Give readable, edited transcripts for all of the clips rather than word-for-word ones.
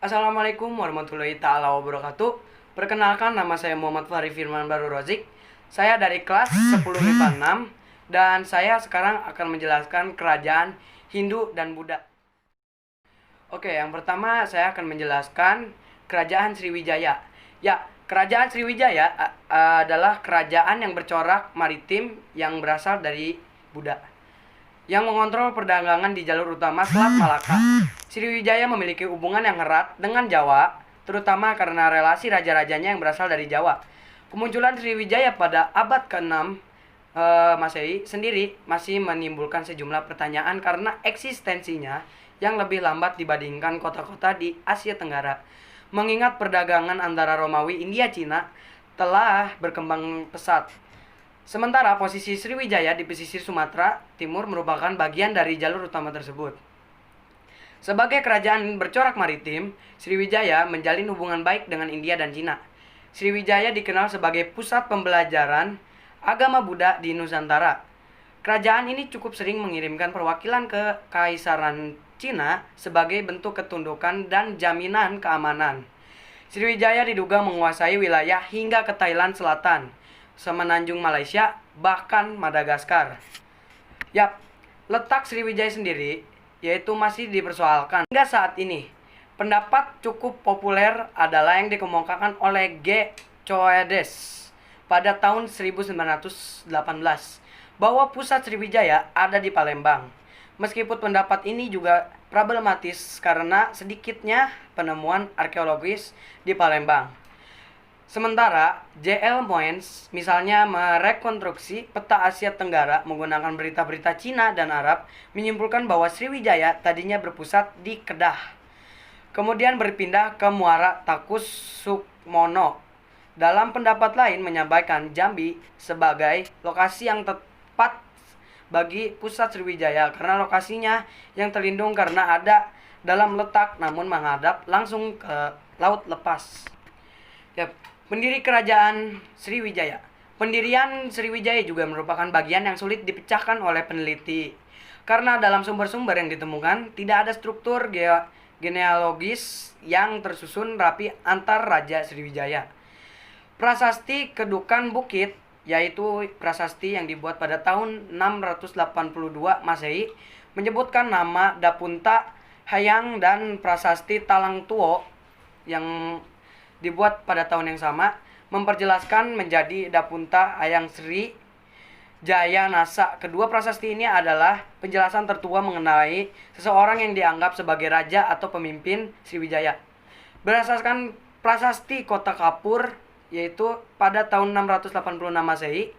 Assalamualaikum warahmatullahi taala wabarakatuh. Perkenalkan, nama saya Muhammad Fahri Firman Baru Rozik. Saya dari kelas 10 MIPA 6 dan saya sekarang akan menjelaskan kerajaan Hindu dan Buddha. Oke, yang pertama saya akan menjelaskan kerajaan Sriwijaya. Ya, kerajaan Sriwijaya adalah kerajaan yang bercorak maritim yang berasal dari Buddha, yang mengontrol perdagangan di jalur utama Selat Malaka. Sriwijaya memiliki hubungan yang erat dengan Jawa, terutama karena relasi raja-rajanya yang berasal dari Jawa. Kemunculan Sriwijaya pada abad ke-6 Masehi sendiri masih menimbulkan sejumlah pertanyaan karena eksistensinya yang lebih lambat dibandingkan kota-kota di Asia Tenggara. Mengingat perdagangan antara Romawi, India, Cina telah berkembang pesat. Sementara posisi Sriwijaya di pesisir Sumatera Timur merupakan bagian dari jalur utama tersebut. Sebagai kerajaan bercorak maritim, Sriwijaya menjalin hubungan baik dengan India dan Cina. Sriwijaya dikenal sebagai pusat pembelajaran agama Buddha di Nusantara. Kerajaan ini cukup sering mengirimkan perwakilan ke Kaisaran Cina sebagai bentuk ketundukan dan jaminan keamanan. Sriwijaya diduga menguasai wilayah hingga ke Thailand Selatan, semenanjung Malaysia, bahkan Madagaskar. Yap, letak Sriwijaya sendiri yaitu masih dipersoalkan hingga saat ini. Pendapat cukup populer adalah yang dikemukakan oleh G. Choedes pada tahun 1918 bahwa pusat Sriwijaya ada di Palembang. Meskipun pendapat ini juga problematis karena sedikitnya penemuan arkeologis di Palembang. Sementara J.L. Moyens misalnya merekonstruksi peta Asia Tenggara menggunakan berita-berita Cina dan Arab, menyimpulkan bahwa Sriwijaya tadinya berpusat di Kedah, kemudian berpindah ke Muara Takus Sukmono. Dalam pendapat lain menyampaikan Jambi sebagai lokasi yang tepat bagi pusat Sriwijaya karena lokasinya yang terlindung karena ada dalam letak namun menghadap langsung ke laut lepas. Ya, pendiri kerajaan Sriwijaya. Pendirian Sriwijaya juga merupakan bagian yang sulit dipecahkan oleh peneliti karena dalam sumber-sumber yang ditemukan tidak ada struktur genealogis yang tersusun rapi antar Raja Sriwijaya. Prasasti Kedukan Bukit, yaitu prasasti yang dibuat pada tahun 682 Masehi, menyebutkan nama Dapunta Hayang, dan prasasti Talang Tuo yang dibuat pada tahun yang sama memperjelaskan menjadi Dapunta Hayang Sri Jaya Nasa. Kedua prasasti ini adalah penjelasan tertua mengenai seseorang yang dianggap sebagai raja atau pemimpin Sriwijaya. Berdasarkan prasasti Kota Kapur, yaitu pada tahun 686 Masehi,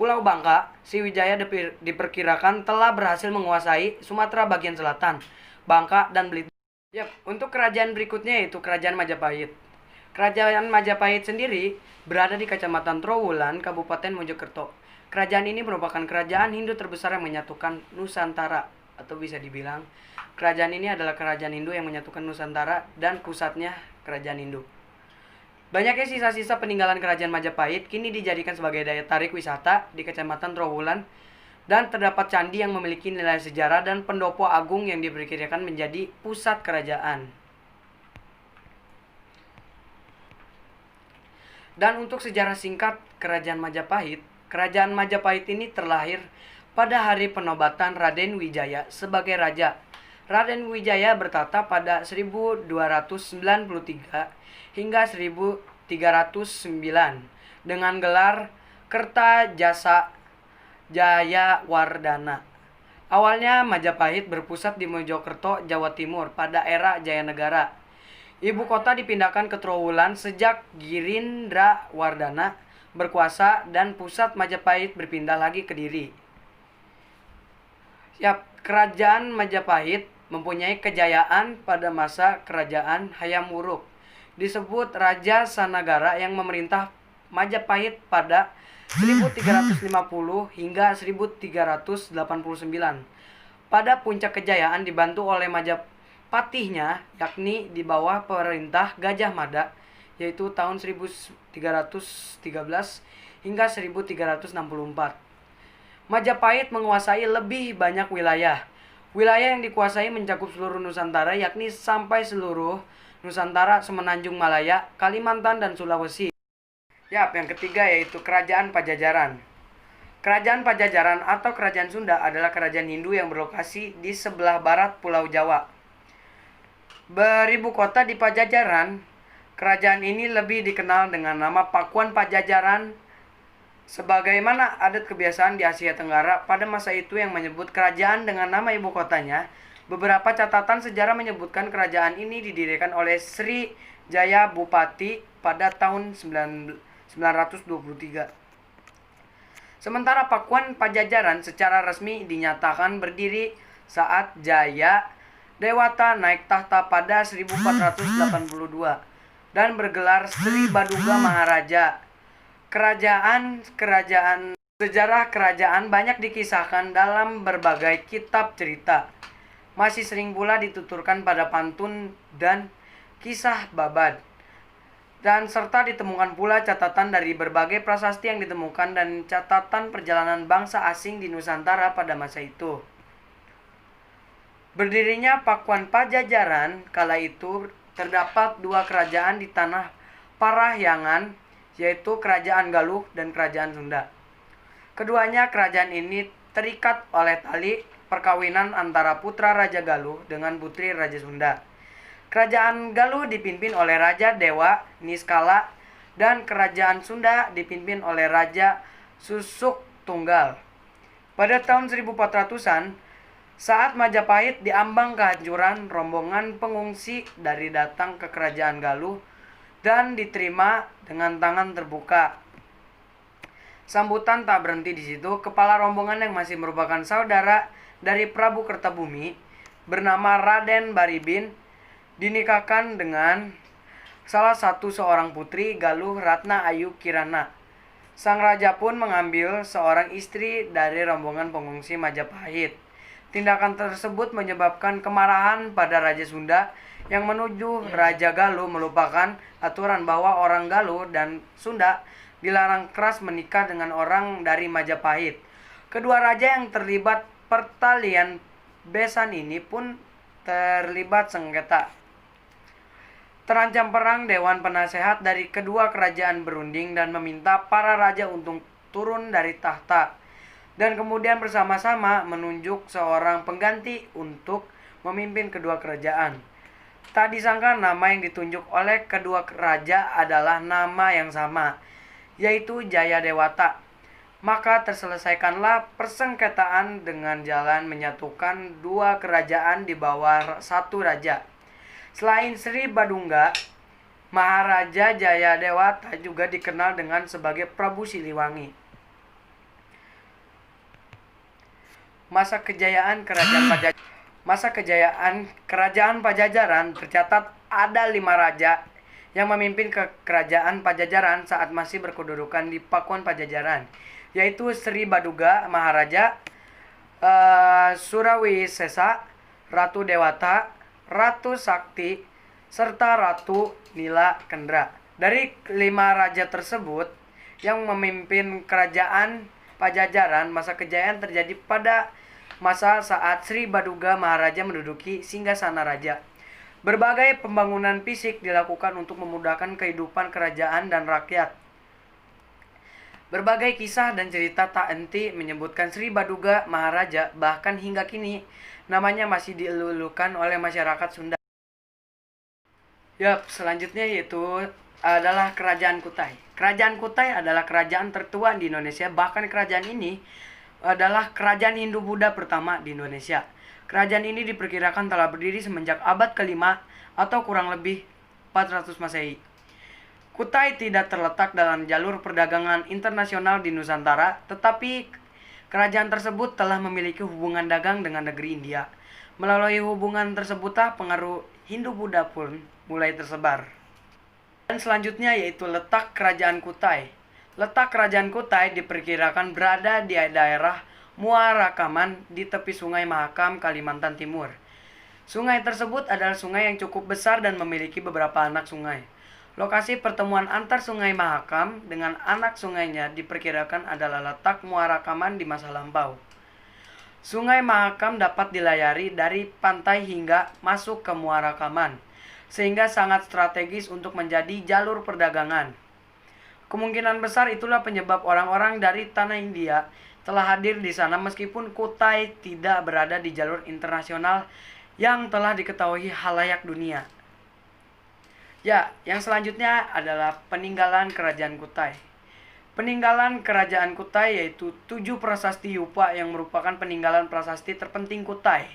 Pulau Bangka, Sriwijaya diperkirakan telah berhasil menguasai Sumatera bagian selatan, Bangka, dan Belitung. Yap, untuk kerajaan berikutnya yaitu Kerajaan Majapahit. Kerajaan Majapahit sendiri berada di Kecamatan Trowulan, Kabupaten Mojokerto. Kerajaan ini merupakan kerajaan Hindu terbesar yang menyatukan Nusantara, atau bisa dibilang kerajaan ini adalah kerajaan Hindu yang menyatukan Nusantara dan pusatnya kerajaan Hindu. Banyaknya sisa-sisa peninggalan kerajaan Majapahit kini dijadikan sebagai daya tarik wisata di Kecamatan Trowulan, dan terdapat candi yang memiliki nilai sejarah dan pendopo agung yang diperkirakan menjadi pusat kerajaan. Dan untuk sejarah singkat Kerajaan Majapahit ini terlahir pada hari penobatan Raden Wijaya sebagai raja. Raden Wijaya bertata pada 1293 hingga 1309 dengan gelar Kertajasa Jaya Wardana. Awalnya Majapahit berpusat di Mojokerto, Jawa Timur pada era Jaya Negara. Ibu kota dipindahkan ke Trowulan sejak Girindra Wardana berkuasa dan pusat Majapahit berpindah lagi ke Kediri. Kerajaan Majapahit mempunyai kejayaan pada masa kerajaan Hayam Wuruk. Disebut Raja Sanagara yang memerintah Majapahit pada 1350 hingga 1389. Pada puncak kejayaan dibantu oleh Majapatihnya, yakni di bawah perintah Gajah Mada, yaitu tahun 1313 hingga 1364. Majapahit menguasai lebih banyak wilayah. Wilayah yang dikuasai mencakup seluruh Nusantara, yakni sampai seluruh Nusantara, Semenanjung Malaya, Kalimantan, dan Sulawesi. Yang ketiga yaitu Kerajaan Pajajaran. Kerajaan Pajajaran atau Kerajaan Sunda adalah kerajaan Hindu yang berlokasi di sebelah barat Pulau Jawa. Beribu kota di Pajajaran, kerajaan ini lebih dikenal dengan nama Pakuan Pajajaran. Sebagaimana adat kebiasaan di Asia Tenggara pada masa itu yang menyebut kerajaan dengan nama ibu kotanya, beberapa catatan sejarah menyebutkan kerajaan ini didirikan oleh Sri Jaya Bupati pada tahun 923. Sementara Pakuan Pajajaran secara resmi dinyatakan berdiri saat Jaya Dewata naik tahta pada 1482 dan bergelar Sri Baduga Maharaja. Sejarah kerajaan banyak dikisahkan dalam berbagai kitab cerita. Masih sering pula dituturkan pada pantun dan kisah babad. Dan serta ditemukan pula catatan dari berbagai prasasti yang ditemukan dan catatan perjalanan bangsa asing di Nusantara pada masa itu. Berdirinya Pakuan Pajajaran kala itu terdapat dua kerajaan di tanah Parahyangan, yaitu Kerajaan Galuh dan Kerajaan Sunda. Keduanya kerajaan ini terikat oleh tali perkawinan antara putra Raja Galuh dengan putri Raja Sunda. Kerajaan Galuh dipimpin oleh Raja Dewa Niskala dan Kerajaan Sunda dipimpin oleh Raja Susuk Tunggal. Pada tahun 1400-an, saat Majapahit diambang kehancuran, rombongan pengungsi dari datang ke Kerajaan Galuh dan diterima dengan tangan terbuka. Sambutan tak berhenti di situ. Kepala rombongan yang masih merupakan saudara dari Prabu Kertabumi bernama Raden Baribin dinikahkan dengan salah satu seorang putri Galuh, Ratna Ayu Kirana. Sang raja pun mengambil seorang istri dari rombongan pengungsi Majapahit. Tindakan tersebut menyebabkan kemarahan pada Raja Sunda yang menuju Raja Galuh melupakan aturan bahwa orang Galuh dan Sunda dilarang keras menikah dengan orang dari Majapahit. Kedua raja yang terlibat pertalian besan ini pun terlibat sengketa. Terancam perang, Dewan Penasehat dari kedua kerajaan berunding dan meminta para raja untuk turun dari tahta dan kemudian bersama-sama menunjuk seorang pengganti untuk memimpin kedua kerajaan. Tak disangka nama yang ditunjuk oleh kedua raja adalah nama yang sama, yaitu Jaya Dewata. Maka terselesaikanlah persengketaan dengan jalan menyatukan dua kerajaan di bawah satu raja. Selain Sri Badungga, Maharaja Jaya Dewata juga dikenal dengan sebagai Prabu Siliwangi. Masa kejayaan Kerajaan Pajajaran tercatat ada 5 raja yang memimpin kerajaan Pajajaran saat masih berkedudukan di Pakuan Pajajaran, yaitu Sri Baduga Maharaja, Surawisesa, Ratu Dewata, Ratu Sakti, serta Ratu Nila Kendra. Dari 5 raja tersebut yang memimpin kerajaan Pajajaran, masa kejayaan terjadi pada masa saat Sri Baduga Maharaja menduduki singgasana raja. Berbagai pembangunan fisik dilakukan untuk memudahkan kehidupan kerajaan dan rakyat. Berbagai kisah dan cerita tak henti menyebutkan Sri Baduga Maharaja, bahkan hingga kini namanya masih dielulukan oleh masyarakat Sunda. Selanjutnya yaitu adalah Kerajaan Kutai. Kerajaan Kutai adalah kerajaan tertua di Indonesia, bahkan kerajaan ini adalah kerajaan Hindu-Buddha pertama di Indonesia. Kerajaan ini diperkirakan telah berdiri semenjak abad ke-5 atau kurang lebih 400 Masehi. Kutai tidak terletak dalam jalur perdagangan internasional di Nusantara, tetapi kerajaan tersebut telah memiliki hubungan dagang dengan negeri India. Melalui hubungan tersebutlah pengaruh Hindu-Buddha pun mulai tersebar. Dan selanjutnya yaitu letak Kerajaan Kutai. Letak Kerajaan Kutai diperkirakan berada di daerah Muarakaman di tepi Sungai Mahakam, Kalimantan Timur. Sungai tersebut adalah sungai yang cukup besar dan memiliki beberapa anak sungai. Lokasi pertemuan antar Sungai Mahakam dengan anak sungainya diperkirakan adalah letak Muarakaman di masa lampau. Sungai Mahakam dapat dilayari dari pantai hingga masuk ke Muara Kaman, sehingga sangat strategis untuk menjadi jalur perdagangan. Kemungkinan besar itulah penyebab orang-orang dari tanah India telah hadir di sana meskipun Kutai tidak berada di jalur internasional yang telah diketahui halayak dunia. Ya, yang selanjutnya adalah peninggalan Kerajaan Kutai. Peninggalan Kerajaan Kutai yaitu 7 prasasti Yupa yang merupakan peninggalan prasasti terpenting Kutai.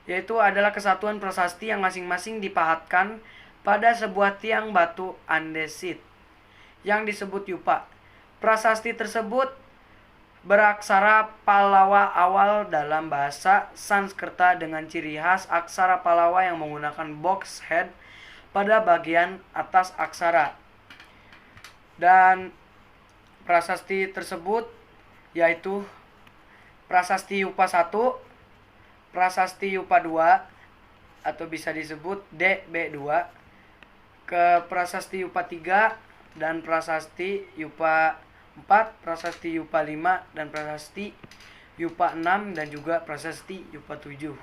Yaitu adalah kesatuan prasasti yang masing-masing dipahatkan pada sebuah tiang batu andesit yang disebut Yupa. Prasasti tersebut beraksara Pallawa awal dalam bahasa Sanskerta dengan ciri khas aksara Pallawa yang menggunakan box head pada bagian atas aksara. Dan prasasti tersebut yaitu Prasasti Yupa 1, Prasasti Yupa 2 atau bisa disebut DB2, ke Prasasti Yupa 3 dan Prasasti Yupa 4, Prasasti Yupa 5 dan Prasasti Yupa 6 dan juga Prasasti Yupa 7.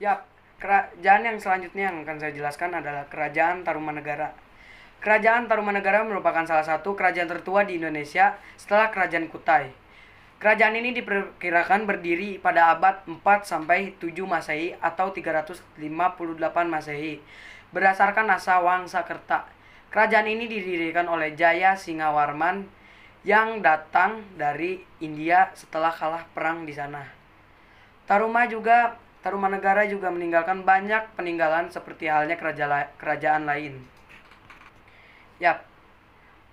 Ya, kerajaan yang selanjutnya yang akan saya jelaskan adalah Kerajaan Tarumanegara. Kerajaan Tarumanegara merupakan salah satu kerajaan tertua di Indonesia setelah Kerajaan Kutai. Kerajaan ini diperkirakan berdiri pada abad 4 sampai 7 Masehi atau 358 Masehi berdasarkan Nasa Wangsakerta. Kerajaan ini didirikan oleh Jaya Singawarman yang datang dari India setelah kalah perang di sana. Tarumanegara juga meninggalkan banyak peninggalan seperti halnya kerajaan lain. Yap,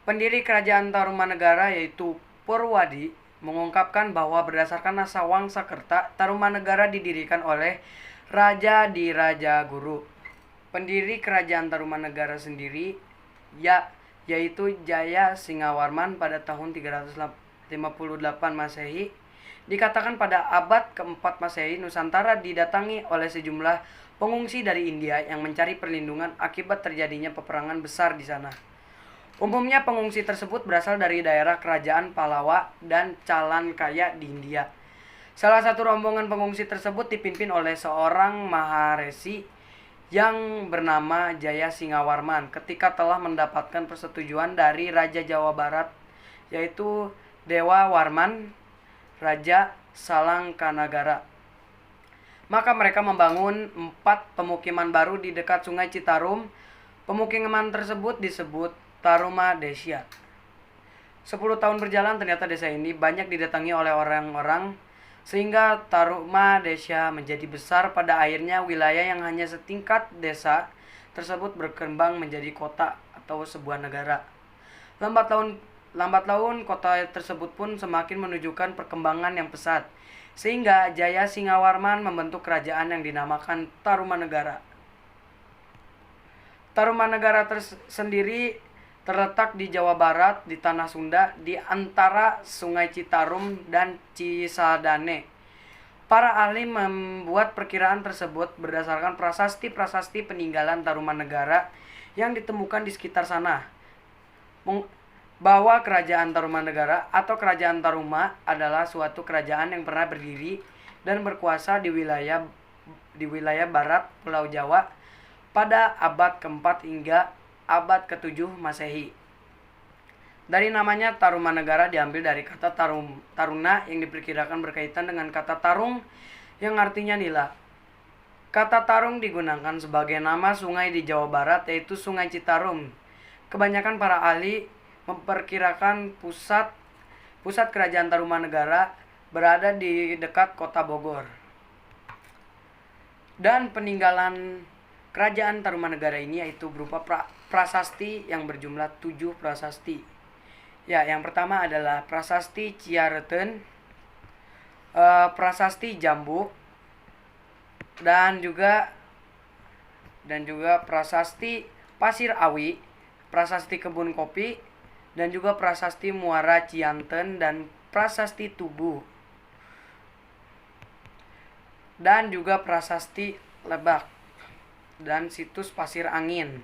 pendiri Kerajaan Tarumanegara yaitu Purwadi mengungkapkan bahwa berdasarkan Nasa Wangsakerta, Tarumanegara didirikan oleh Raja Diraja Guru. Pendiri Kerajaan Tarumanegara sendiri yaitu Jaya Singawarman pada tahun 358 Masehi. Dikatakan pada abad keempat Masehi, Nusantara didatangi oleh sejumlah pengungsi dari India yang mencari perlindungan akibat terjadinya peperangan besar di sana. Umumnya pengungsi tersebut berasal dari daerah kerajaan Pallawa dan Chalankaya di India. Salah satu rombongan pengungsi tersebut dipimpin oleh seorang Maharesi yang bernama Jaya Singawarman ketika telah mendapatkan persetujuan dari Raja Jawa Barat yaitu Dewa Warman, Raja Salangkanagara. Maka mereka membangun 4 pemukiman baru di dekat Sungai Citarum. Pemukiman tersebut disebut Taruma Desya. 10 tahun berjalan ternyata desa ini banyak didatangi oleh orang-orang sehingga Taruma Desya menjadi besar. Pada akhirnya wilayah yang hanya setingkat desa tersebut berkembang menjadi kota atau sebuah negara. Lambat laun kota tersebut pun semakin menunjukkan perkembangan yang pesat, sehingga Jaya Singawarman membentuk kerajaan yang dinamakan Tarumanegara. Tarumanegara sendiri terletak di Jawa Barat, di Tanah Sunda, di antara Sungai Citarum dan Cisadane. Para ahli membuat perkiraan tersebut berdasarkan prasasti-prasasti peninggalan Tarumanegara yang ditemukan di sekitar sana, bahwa Kerajaan Tarumanegara atau Kerajaan Taruma adalah suatu kerajaan yang pernah berdiri dan berkuasa di wilayah barat Pulau Jawa pada abad keempat hingga abad ke-7 Masehi. Dari namanya Tarumanegara diambil dari kata taruna yang diperkirakan berkaitan dengan kata tarung yang artinya nila. Kata tarung digunakan sebagai nama sungai di Jawa Barat yaitu Sungai Citarum. Kebanyakan para ahli memperkirakan pusat Kerajaan Tarumanegara berada di dekat kota Bogor. Dan peninggalan Kerajaan Tarumanegara ini yaitu berupa prasasti yang berjumlah 7 prasasti. Ya, yang pertama adalah Prasasti Ciareten, Prasasti Jambu, dan juga Prasasti Pasir Awi, Prasasti Kebun Kopi, dan juga Prasasti Muara Cianten dan Prasasti Tugu, dan juga Prasasti Lebak dan situs Pasir Angin.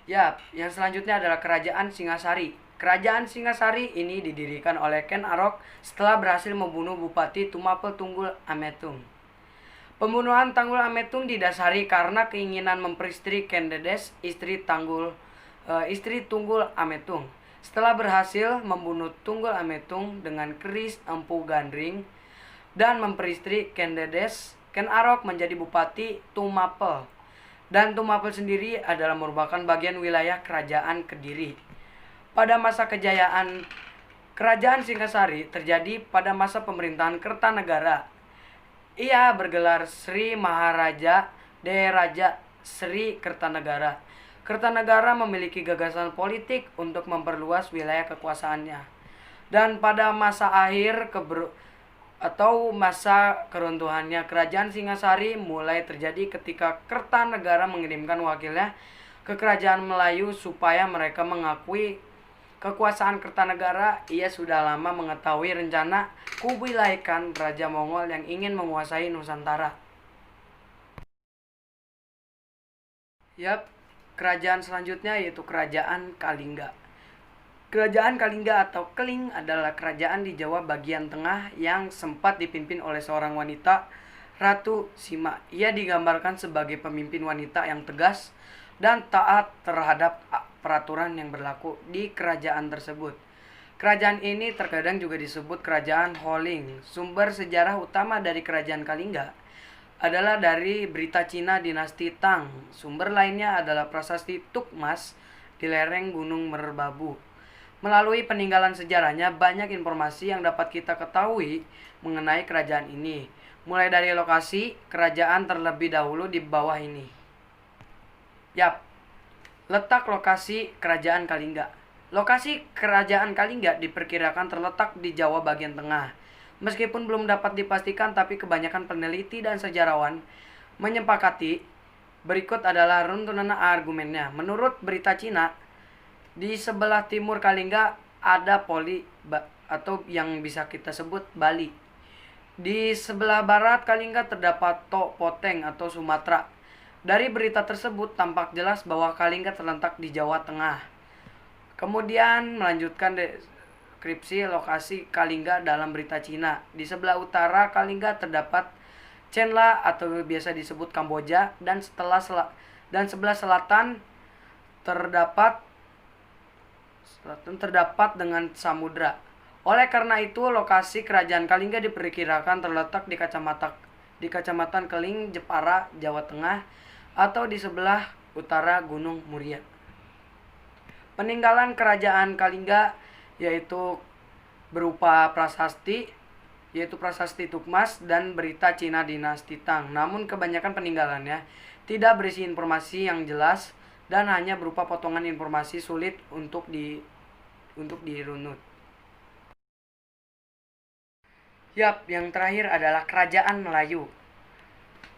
Ya, yang selanjutnya adalah Kerajaan Singasari. Kerajaan Singasari ini didirikan oleh Ken Arok setelah berhasil membunuh Bupati Tumapel Tunggul Ametung. Pembunuhan Tanggul Ametung didasari karena keinginan memperistri Ken Dedes, istri Tunggul Ametung. Setelah berhasil membunuh Tunggul Ametung dengan keris Empu Gandring dan memperistri Ken Dedes, Ken Arok menjadi Bupati Tumapel. Dan Tumapel sendiri adalah merupakan bagian wilayah Kerajaan Kediri. Pada masa kejayaan Kerajaan Singasari terjadi pada masa pemerintahan Kertanegara. Ia bergelar Sri Maharaja Deraja Sri Kertanegara. Kertanegara memiliki gagasan politik untuk memperluas wilayah kekuasaannya. Dan pada masa akhir masa keruntuhannya, Kerajaan Singasari mulai terjadi ketika Kertanegara mengirimkan wakilnya ke Kerajaan Melayu supaya mereka mengakui kekuasaan Kertanegara. Ia sudah lama mengetahui rencana Kubilai Khan, Raja Mongol yang ingin menguasai Nusantara. Kerajaan selanjutnya yaitu Kerajaan Kalingga. Kerajaan Kalingga atau Keling adalah kerajaan di Jawa bagian tengah yang sempat dipimpin oleh seorang wanita, Ratu Sima. Ia digambarkan sebagai pemimpin wanita yang tegas dan taat terhadap peraturan yang berlaku di kerajaan tersebut. Kerajaan ini terkadang juga disebut Kerajaan Holing. Sumber sejarah utama dari Kerajaan Kalingga adalah dari berita Cina dinasti Tang. Sumber lainnya adalah prasasti Tukmas di lereng Gunung Merbabu. Melalui peninggalan sejarahnya, banyak informasi yang dapat kita ketahui mengenai kerajaan ini. Mulai dari lokasi kerajaan terlebih dahulu di bawah ini. Letak lokasi Kerajaan Kalingga. Lokasi Kerajaan Kalingga diperkirakan terletak di Jawa bagian tengah. Meskipun belum dapat dipastikan, tapi kebanyakan peneliti dan sejarawan menyepakati berikut adalah runtunan argumennya. Menurut berita Cina, di sebelah timur Kalingga ada atau yang bisa kita sebut Bali. Di sebelah barat Kalingga terdapat Tok Poteng atau Sumatera. Dari berita tersebut tampak jelas bahwa Kalingga terletak di Jawa Tengah. Kemudian melanjutkan deskripsi lokasi Kalingga dalam berita Cina. Di sebelah utara Kalingga terdapat Chenla atau biasa disebut Kamboja, dan sebelah selatan terdapat dengan samudra. Oleh karena itu, lokasi Kerajaan Kalingga diperkirakan terletak di Kecamatan Keling, Jepara, Jawa Tengah, atau di sebelah utara Gunung Muria. Peninggalan Kerajaan Kalingga yaitu berupa prasasti, yaitu prasasti Tukmas dan berita Cina dinasti Tang. Namun kebanyakan peninggalannya tidak berisi informasi yang jelas dan hanya berupa potongan informasi sulit untuk dirunut. Yang terakhir adalah Kerajaan Melayu.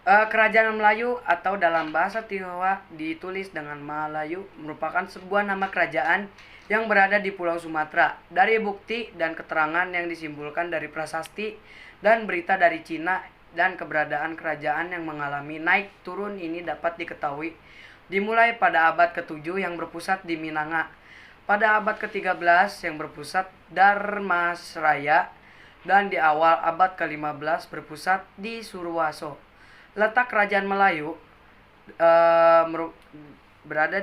Kerajaan Melayu atau dalam bahasa Tionghoa ditulis dengan Malayu merupakan sebuah nama kerajaan yang berada di Pulau Sumatera. Dari bukti dan keterangan yang disimpulkan dari prasasti dan berita dari Cina dan keberadaan kerajaan yang mengalami naik turun ini dapat diketahui dimulai pada abad ke-7 yang berpusat di Minanga, pada abad ke-13 yang berpusat Dharmasraya, dan di awal abad ke-15 berpusat di Surwaso. Letak Kerajaan Melayu berada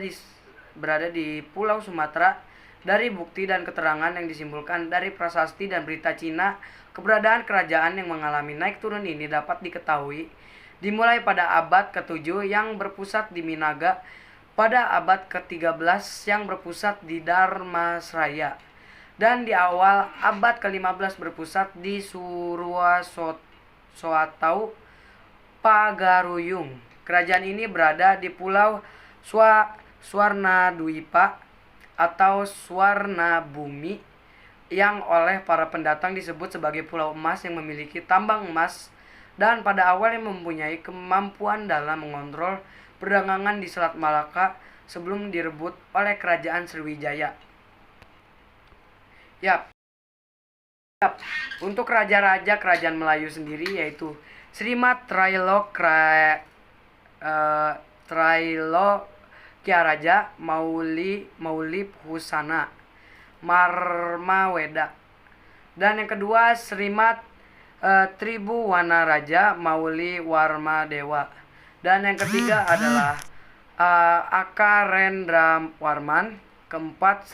di Pulau Sumatera. Dari bukti dan keterangan yang disimpulkan dari prasasti dan berita Cina, keberadaan kerajaan yang mengalami naik turun ini dapat diketahui dimulai pada abad ke-7 yang berpusat di Minaga, pada abad ke-13 yang berpusat di Dharmasraya, dan di awal abad ke-15 berpusat di Surwasoatau Pagaruyung. Kerajaan ini berada di Pulau Swarnadwipa atau Swarna Bumi, yang oleh para pendatang disebut sebagai Pulau Emas yang memiliki tambang emas, dan pada awalnya mempunyai kemampuan dalam mengontrol perdagangan di Selat Malaka sebelum direbut oleh Kerajaan Sriwijaya. Untuk raja-raja Kerajaan Melayu sendiri yaitu Srimat Raja Maulip Husana Marmaweda. Dan yang kedua Srimat Tribuwana Raja Mauli Warmadewa. Dan yang ketiga adalah Aka Rendra Warman. Keempat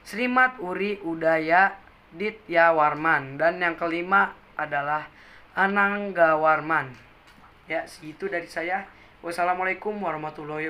Srimat Uri Udaya Ditya Warman. Dan yang kelima adalah Anangga Warman. Ya, itu dari saya. Wassalamualaikum warahmatullahi wabarakatuh.